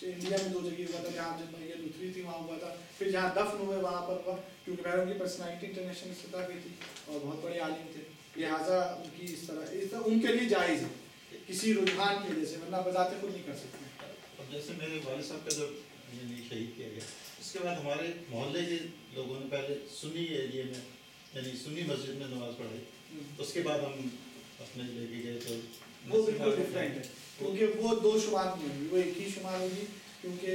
India में 2 जगह हुआ था, जहाँ जब मैयत उतरी थी वहाँ हुआ था, फिर जहाँ दफन हुए वहाँ पर हुआ, क्योंकि मैडम की पर्सनैलिटी इंटरनेशनल सतह पे थी और बहुत बड़े आलिम थे, लिहाजा उनकी इस तरह उनके लिए जायज़ है किसी रुझान की वजह से, वरना बजाते खुद नहीं कर सकते। अब जैसे मेरे वालिद साहब का जब शहीद किया गया, उसके बाद हमारे मोहल्ले के लोगों ने पहले सुन्नी एरिया में यानी सुन्नी मस्जिद में नमाज़ पढ़ाई, उसके बाद हम अपने लेके गए तो वो बिल्कुल डिफरेंट है, क्योंकि वो 2 शुमार नहीं होगी, वो एक ही शुमार होगी, क्योंकि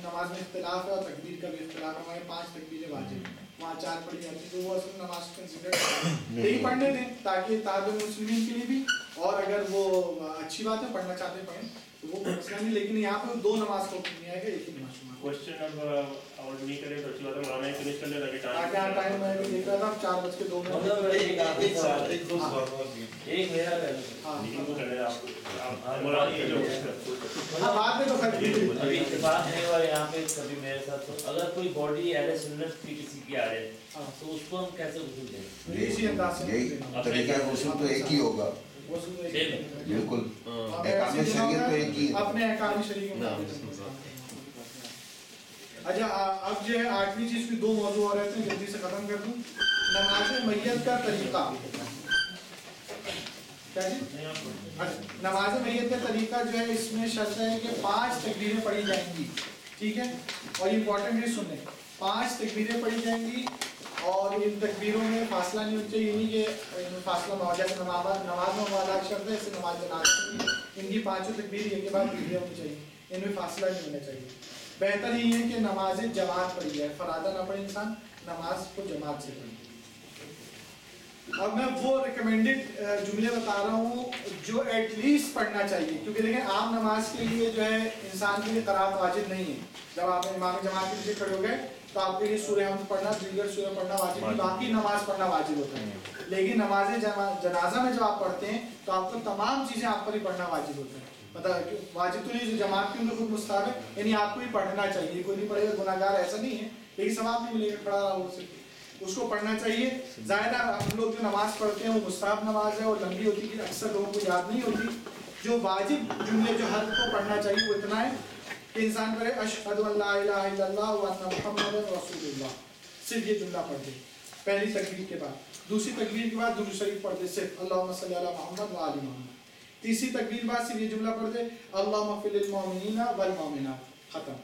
नमाज में इख्तिलाफ है और तकबीर का भी इख्तिलाफ है। हमारे 5 तकबीरें वाजिब हैं, वहाँ 4 पढ़ी जाती है, तो वो असल नमाज कंसिडर यही पढ़ने दें ताकि तालिब मुस्लिमीन के लिए भी, और अगर वो अच्छी बात है पढ़ना चाहते हैं पढ़ें तो वो मसला नहीं, लेकिन यहाँ पे 2 नमाज को नहीं आएगा, एक ही नमाज शुमार। क्वेश्चन अब और नहीं करें तो अच्छी बात है, मौलाना ही फिनिश कर ले ताकि टाइम मैं भी देख रहा था 4:02 मतलब एक सवाल एक दो सवाल एक मेरा लेकिन वो करें आप मौलाना ये जो बात में तो खैर अभी इत्तेफाक नहीं हुआ यहाँ पे कभी मेरे साथ, तो अगर कोई बॉडी अहले सुन्नत की किसी की आ रहे हैं तो उसको हम कैसे गुस्ल दें? इसी अंदाज से यही तरीका गुस्ल तो एक ही होगा, बिल्कुल अहकाम शरीयत तो एक ही है। अपने अहकाम शरीयत में। अच्छा अब जो है 8वीं चीज की 2 मौजू और रहते हैं, जल्दी से खत्म कर दूं। नमाज मैयत का तरीका क्या जी? नमाज मैयत का तरीका जो है, इसमें शर्त है कि 5 तकबीरें पढ़ी जाएंगी, ठीक है, और इम्पोर्टेंट है सुनने, 5 तकबीरें पढ़ी जाएंगी और इन तकबीरों में फासला नहीं होना चाहिए, नहीं कि फासला मौजूद है, नमाज में वाला शर्त है, इससे नमाज जनाजा इनकी 5 तकबीर एक के बाद दूसरी होनी चाहिए, इनमें फासला नहीं होना चाहिए। बेहतर ये है कि नमाज जमात पढ़ी जाए, फरादा ना पढ़े इंसान, नमाज को जमात से पढ़े। अब मैं वो रिकमेंडेड जुमले बता रहा हूँ जो एटलीस्ट पढ़ना चाहिए, क्योंकि देखें आम नमाज के लिए जो है इंसान के लिए क़राअत वाजिब नहीं है। जब आप इमाम जमात के पीछे खड़े हो गए तो आपके लिए सूरह हमद पढ़ना, दीगर सूरह पढ़ना वाजिब नहीं, बाकी नमाज पढ़ना वाजिब होता है। लेकिन नमाज जनाजा में जब आप पढ़ते हैं तो आपको तमाम चीज़ें आप पर ही पढ़ना वाजिब होता है। मतलब वाजिब तो नहीं, जो जमात के अंदर खुद मुस्ताहब है, यानी आपको ही पढ़ना चाहिए, कोई नहीं पढ़ेगा गुनाहगार ऐसा नहीं है, लेकिन सवाब नहीं मिलेगा खड़ा रहा हो, उसको पढ़ना चाहिए। ज़ाहिर है हम लोग जो नमाज पढ़ते हैं वो मुस्ताहब नमाज है और लंबी होती है, अक्सर लोगों को याद नहीं होती। जो वाजिब जुमले जो हर को पढ़ना चाहिए वो इतना है कि इंसान करे अशहदु अल्ला इलाहा इल्लल्लाह व अन्ना मुहम्मदन रसूलुल्लाह, सिर्फ ये जुमला पढ़ दे पहली तकबीर के बाद। दूसरी तकबीर के बाद दुरूद शरीफ पढ़ दे सिर्फ अल्लाहुम्मा सल्ली अला मुहम्मद व आलि मुहम्मद। तीसरी तकबीर बाद सिर्फ ये जुमला पढ़ दे अल्लाहुम्मा मग़फ़िर लिल मुमिनीना वल मुमिनात, खत्म।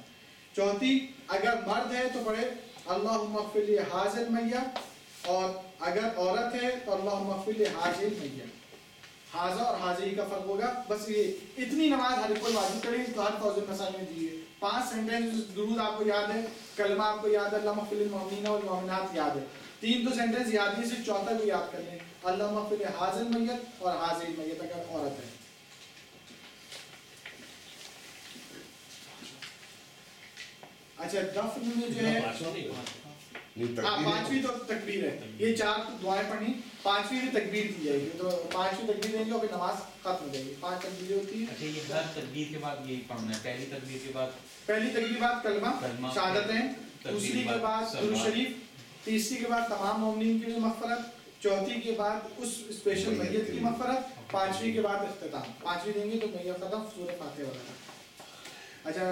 चौथी अगर मर्द है तो पढ़े अल्लाहुम्मा मग़फ़िर लि हाज़िल मैया, और अगर औरत है तो अल्लाहुम्मा मग़फ़िर लि हाज़िल मैया। हाज़ा और हाज़ी का फर्क होगा, बस ये इतनी नमाज हर कोई वाजिब करे। तो हर फौज़ मसाइल में दी है 5 सेंटेंस दुरूद आपको याद है, कलमा आपको याद है, अल्लाहुम्मा मग़फ़िर लिल मुमिनीना वल मुमिनात याद है, 3 सेंटेंस याद है, सिर्फ चौथा को याद कर लें अल्लाहुम्मा मग़फ़िर लि हाज़िल मैयत और हाज़िल मैयत अगर औरत है। अच्छा दफन में जो है 5वीं तो तकबीर है, ये 4 तो दुआएं पढ़नी, 5वीं भी तकबीर दी जाएगी, तो 5वीं तकबीर देंगे और फिर नमाज खत्म हो जाएगी। 5 तकबीरें होती है। अच्छा ये हर तकबीर के बाद यही पढ़ना है, पहली तकबीर के बाद कलमा शहादतें, दूसरी के बाद दुरूद शरीफ, तीसरी के बाद तमाम मोमिनीन के लिए मग़फ़िरत, चौथी के बाद उस स्पेशल मैयत की मग़फ़िरत, 5वीं के बाद इख्तिताम। 5वीं देंगे तो मैयत खत्म, सूरह फातिहा वाला। अच्छा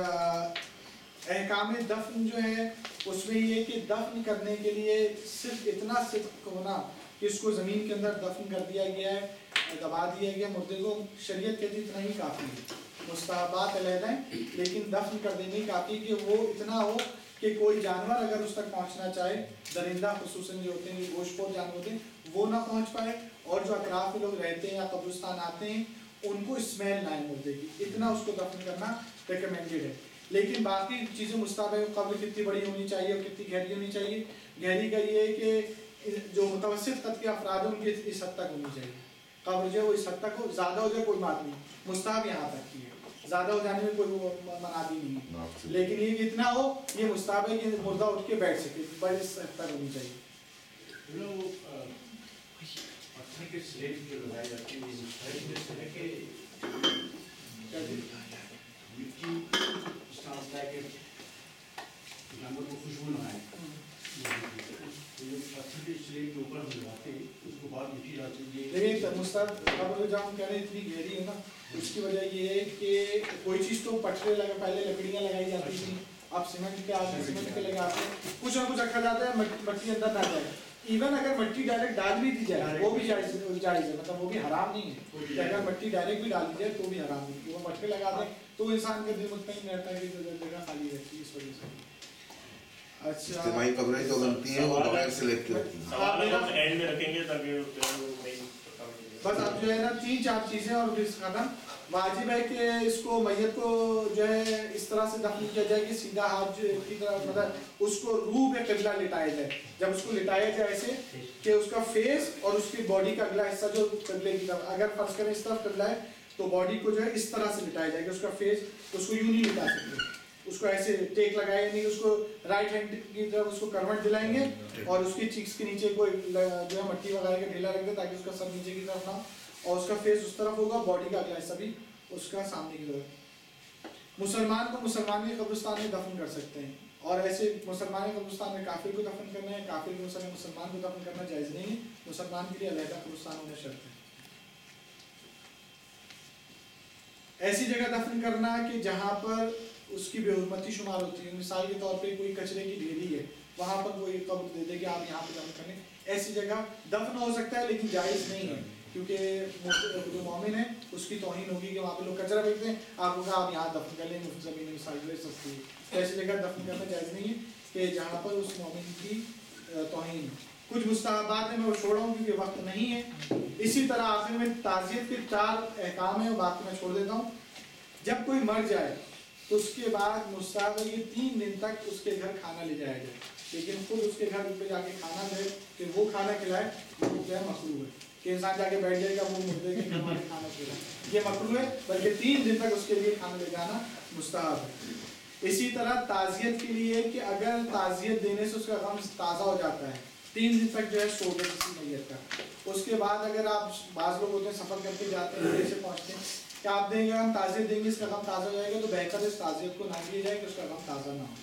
अहकाम दफन जो है उसमें ये कि दफन करने के लिए सिर्फ इतना सिद्क़ होना कि इसको ज़मीन के अंदर दफन कर दिया गया है, दबा दिया गया मुर्दे को, शरीयत कहती इतना ही काफ़ी है। मुस्ताहबात अलहदा हैं, लेकिन दफन कर देने ही काफ़ी कि वो इतना हो कि कोई जानवर अगर उस तक पहुँचना चाहे, दरिंदा खुसूसन जो होते हैं, गोश्तखोर जानवर होते हैं, वो ना पहुँच पाए, और जो अतराफ में लोग रहते हैं या कब्रिस्तान आते हैं उनको स्मेल ना आए मुर्दे की, इतना उसको दफन करना रिकमेंडेड है। लेकिन बाकी चीज़ें मुस्ताहब है, कब्र कितनी बड़ी होनी चाहिए और कितनी गहरी होनी चाहिए। गहरी का ये है कि जो मुतवस्सित कद के अफराद हैं उनकी इस हद तक होनी चाहिए, कब्र जो है वो इस हद तक हो, ज़्यादा हो जाए कोई बात नहीं, मुस्ताहब यहाँ तक की है, ज़्यादा हो जाने में कोई मनादी नहीं है, लेकिन ये इतना हो ये मुस्ताहब है कि मुर्दा उठ के बैठ सके, बस इस हद तक होनी चाहिए। जानवर को खुशबू ना आए, तो जो पत्थर के स्लेब के ऊपर हम लगाते हैं उसको बाद मिट्टी डालते हैं। लेकिन मुस्ताहब कब्र जहाँ हम कह रहे हैं इतनी गहरी है ना, اس کی وجہ یہ ہے کہ کوئی چیز تو پٹھرے لگا، پہلے لکڑیاں لگائی جاتی تھیں، اب سیمنٹ کے آتے ہیں، سیمنٹ کے لگاتے ہیں، کچھ نہ کچھ رکھا جاتا ہے مٹی اندر نہ جائے. ایون اگر مٹی ڈائریکٹ ڈال بھی دی جائے وہ بھی جائز ہے، مطلب وہ بھی حرام نہیں ہے کہ اگر مٹی ڈائریکٹ بھی ڈال دی جائے تو بھی حرام نہیں. وہ مٹی لگا دیں تو انسان کا دل مطمئن رہتا ہے کہ جگہ خالی رہتی ہے اس وجہ سے. اچھا اجتماعی قبریں جو بنتی ہیں وہ بغیر سلیکٹ ہوتی ہیں. سوال ہم اینڈ میں رکھیں گے تاکہ بس اب جو ہے نا 3-4 چیزیں اور پھر ختم. واجب ہے کہ اس کو میت کو جو ہے اس طرح سے دفن کیا جائے کہ سیدھا ہاتھ کی طرف، مطلب اس کو روح پہ قبلہ لٹایا جائے. جب اس کو لٹایا جائے ایسے کہ اس کا فیس اور اس کی باڈی کا اگلا حصہ جو قبلے کی طرف، اگر فرض کریں اس طرف قبلہ ہے تو باڈی کو جو ہے اس طرح سے لٹایا جائے کہ اس کا فیس، اس کو یوں نہیں لٹا سکتے، اس کو ایسے ٹیک لگائے نہیں، اس کو رائٹ ہینڈ کی طرف اس کو کروٹ دلائیں گے اور اس کی چیکس کے نیچے کوئی جو ہے مٹی وغیرہ کا ڈھیلا رکھ دیں تاکہ اس کا سر نیچے کی طرف نہ، اور اس کا فیس اس طرف ہوگا، باڈی کا اگلا حصہ بھی اس کا سامنے کی طرف. مسلمان کو مسلمان کے قبرستان میں دفن کر سکتے ہیں، اور ایسے مسلمان کے قبرستان میں کافر کو دفن کرنا ہے، کافر کو مسلمان کو دفن کرنا جائز نہیں ہے. مسلمان کے لیے علیحدہ قبرستان ہونا شرط ہے. ایسی جگہ دفن کرنا کہ جہاں پر اس کی بے حرمتی شمار ہوتی ہے. مثال کے طور پہ کوئی کچرے کی ڈھیری ہے، وہاں پر کوئی قبر دے دے کہ آپ یہاں پہ دفن کریں. ایسی جگہ دفن ہو سکتا ہے لیکن جائز نہیں ہے، کیونکہ جو مومن ہے اس کی توہین ہوگی کہ وہاں پہ لوگ کچرا پھینکتے ہیں، آپ کو کہا آپ یہاں دفن کر لیں، مفت زمین مثال لے سکتی ہے. ایسی جگہ دفن کرنا جائز نہیں ہے کہ جہاں پر اس مومن کی توہین. کچھ مستحبات ہیں میں وہ چھوڑا ہوں کیونکہ وقت نہیں ہے. اسی طرح آخر میں تعزیت کے 4 احکام ہیں، باقی میں چھوڑ دیتا ہوں. جب کوئی مر جائے تو اس کے بعد مستحب ہے کہ 3 دن تک اس کے گھر کھانا لے جایا جائے، لیکن خود اس کے گھر پہ جا کے کھانا دے کہ وہ کھانا کھلائے وہ جو ہے مکروہ ہے کہ انسان جا کے بیٹھ جائے گا وہ مردے کے گھر میں کھانا کھلائے، یہ مکروہ ہے. بلکہ 3 دن تک اس کے لیے کھانا لے جانا مستحب ہے. اسی طرح تعزیت کے لیے کہ اگر تعزیت دینے سے اس کا غم تازہ ہو جاتا ہے، 3 دن تک جو ہے سو دے کسی میت کا. اس کے بعد اگر آپ بعض لوگ ہوتے ہیں سفر کر کے جاتے ہیں دیر سے پہنچتے ہیں کہ آپ دیں گے ہم تعزیت دیں گے اس کا غم تازہ ہو جائے گا، تو بہتر ہے اس تعزیت کو نہ دیا جائے کہ اس کا غم تازہ نہ ہو.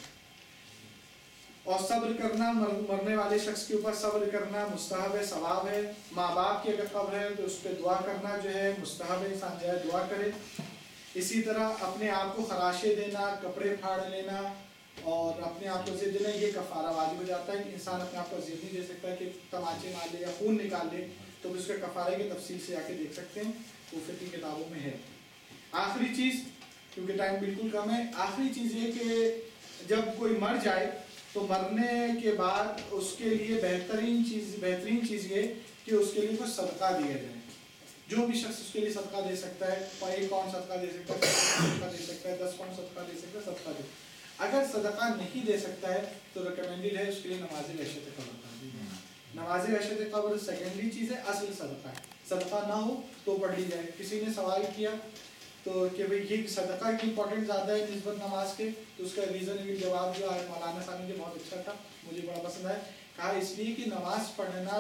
اور صبر کرنا، مرنے والے شخص کے اوپر صبر کرنا مستحب ہے، ثواب ہے. ماں باپ کی اگر قبر ہے تو اس پہ دعا کرنا جو ہے مستحب ہے، انسان جو ہے دعا کرے. اسی طرح اپنے آپ کو خراشے دینا، کپڑے پھاڑ لینا اور اپنے آپ کو زیر دینا، یہ کفارہ واجب ہو جاتا ہے کہ انسان اپنے آپ کو زیر نہیں دے سکتا کہ تماچے مار لے یا خون نکال لے، تو اس کا کفارے کی تفصیل سے آ کے دیکھ سکتے ہیں، وہ فقہ کی کتابوں میں ہے. آخری چیز، کیونکہ ٹائم بالکل کم ہے، آخری چیز یہ کہ جب کوئی مر جائے تو مرنے کے بعد اس کے لیے بہترین چیز یہ کہ اس کے لیے کوئی صدقہ دیا جائے. جو بھی شخص اس کے لیے صدقہ دے سکتا ہے، 1 پاؤنڈ صدقہ دے سکتا ہے، 5 صدقہ دے سکتا ہے، 10 پاؤنڈ صدقہ دے سکتا ہے، صدقہ دے. اگر صدقہ نہیں دے سکتا ہے تو ریکمینڈڈ ہے اس کے لیے نماز وحشت قبر پڑھنی. نماز وحشت قبر سیکنڈری چیز ہے، اصل صدقہ ہے. صدقہ نہ ہو تو پڑھ لی جائے. کسی نے سوال کیا تو کہ بھئی یہ صدقہ کی امپورٹنٹ زیادہ ہے نسبت نماز کے، تو اس کا ریزن جواب جو آج مولانا صاحب نے بہت اچھا تھا، مجھے بڑا پسند آیا. کہا اس لیے کہ نماز پڑھنا،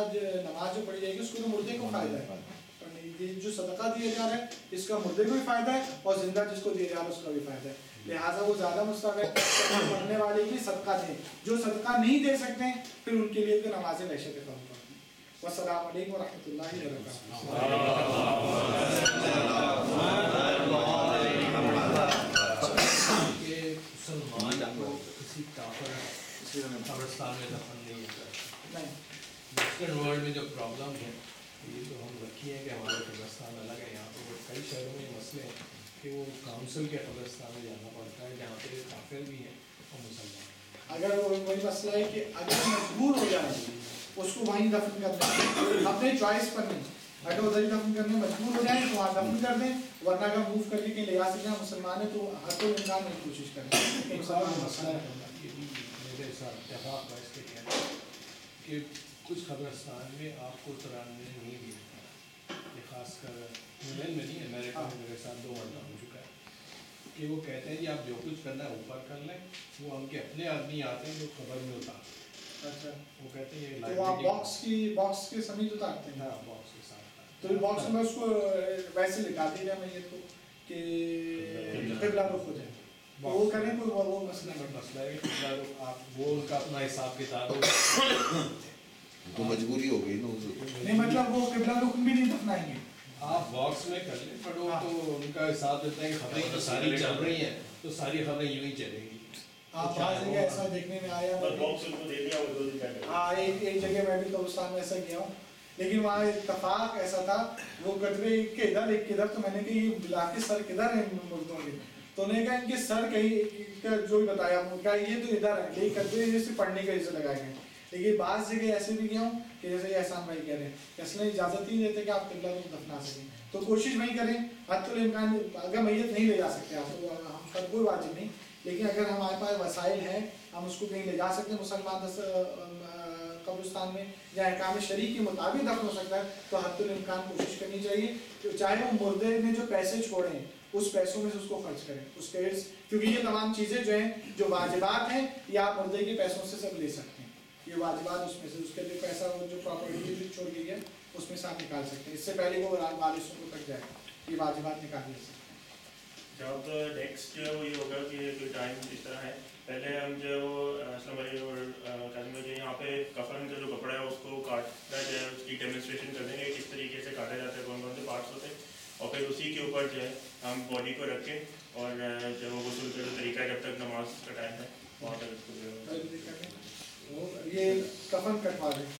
نماز جو پڑھی جائے گی اس کو تو مردے کو فائدہ ہے، جو صدقہ دیا جا رہا ہے اس کا مردے کو بھی فائدہ ہے اور زندہ جس کو دیا جا رہا ہے اس کا بھی فائدہ ہے. لہٰذا وہ زیادہ مستحب ہے پڑھنے والے کے لیے صدقہ دیں. جو صدقہ نہیں دے سکتے ہیں پھر ان کے لیے تو نماز وحشت قبر پڑھیں. والسلام علیکم ورحمۃ اللہ کسی کافر قبرستان میں دفن نہیں ہوتا ہے. نہیں، ویسٹرن ورلڈ میں جو پرابلم ہے یہ تو ہم رکھی ہے کہ ہمارے قبرستان الگ ہے. یہاں پہ کئی شہروں میں یہ مسئلے ہیں کہ وہ کاؤنسل کے قبرستان میں جانا پڑتا ہے جہاں پہ کافر بھی ہیں اور مسلمان. اگر وہی مسئلہ ہے کہ اگر مجبور ہو جائے اس کو وہیں دفن کر دیں، اپنے چوائس پر نہیں. اگر ادھر ہی دفن کرنے مجبور ہو جائیں تو وہاں دفن کر دیں، ورنہ اگر موو کر کے کہیں لے جا سکتے ہیں مسلمان ہے تو ہر کوئی انسان میں کوشش کریں. مسئلہ ہے یہ بھی میرے ساتھ اتفاق ہے اس کے کہنا کہ کچھ قبرستان میں آپ کو ترانے نہیں ملتا. یہ خاص کر انگلینڈ میں نہیں، امریکہ میں میرے ساتھ 2 مرتبہ ہو چکا ہے کہ وہ کہتے ہیں کہ آپ جو کچھ کرنا ہے اوپر کر لیں. وہ ہم کے اپنے آدمی آتے ہیں جو قبر میں اتارتے ہیں. اچھا، وہ کہتے ہیں یہ تو آپ باکس کے سمیت اتارتے ہیں. ہاں باکس کے ساتھ. تو باکس میں اس کو ویسے لٹا دی جائے میت کو کہ قبلہ رخ ہو جائے، وہ کریں کوئی وہ مسئلہ نہیں. مسئلہ ہے کہ آپ وہ ان کا اپنا حساب کتاب ہو تو مجبوری ہو گئی نا. نہیں مطلب وہ قبلہ رخ بھی نہیں دفنائیں گے، आप बॉक्स में कर लें, पर वो तो उनका हिसाब देता है कि खबरें तो सारी चल रही हैं, तो सारी खबरें यूं ही चलेंगी। आप बात जगह ऐसा देखने में आया बस बॉक्स उनको दे दिया, वो 2 दिन बैठे। हाँ, एक जगह मैं भी कब्रिस्तान में ऐसा गया हूँ, लेकिन वहाँ इत्तेफाक ऐसा था, वो कटरे के इधर एक किधर, तो मैंने कहा ये बुला के सर किधर है इन मुर्दों के, तो उन्होंने कहा इनके सर कहीं जो भी बताया, उनका ये तो इधर है, लेकिन कटरे जैसे पढ़ने के जैसे लगाए गए। लेकिन बाज़ जगह ऐसे भी गया हूँ कि जैसे एहसान भाई कह रहे हैं, इसलिए इजाज़त ही नहीं देते कि आप किबला को दफना सकें, तो कोशिश वही करें, हत्तुल इम्कान, अगर मैयत नहीं ले जा सकते आप तो हम पर कोई वाजिब नहीं, लेकिन अगर हमारे पास वसाइल हैं, हम उसको कहीं ले जा सकते हैं मुसलमान कब्रिस्तान में, या अहकाम शरी के मुताबिक दफन हो सकता है, तो हत्तुल इम्कान कोशिश करनी चाहिए, तो चाहे वो मुर्दे ने जो पैसे छोड़े उस पैसों में से उसको खर्च करें, उसके, क्योंकि ये तमाम चीज़ें जो हैं जो वाजिबात हैं, ये आप मुर्दे के पैसों से सब ले सकते हैं, ये वाजिबात उसमें से, उसके लिए पैसा वो जो प्रॉपर्टी छोड़ गई है उसमें से आप निकाल सकते हैं, इससे पहले वो वारिसों को तक जाए, ये वाजिबात निकाल सकते हैं। जब नेक्स्ट जो है वो ये होगा कि कोई टाइम इस तरह है, पहले हम जो असलम भाई और काजिम भाई यहाँ पे कफन का जो कपड़ा है उसको काटना जो है उसकी डेमोन्स्ट्रेशन कर देंगे किस तरीके से काटा जाता है, कौन कौन से पार्ट्स होते हैं, और फिर उसी के ऊपर जो है हम बॉडी को रख के और जो वो गुस्ल का जो तरीका है जब तक नमाज का टाइम है वहाँ तक उसको जो है ये कफन कटवा दें।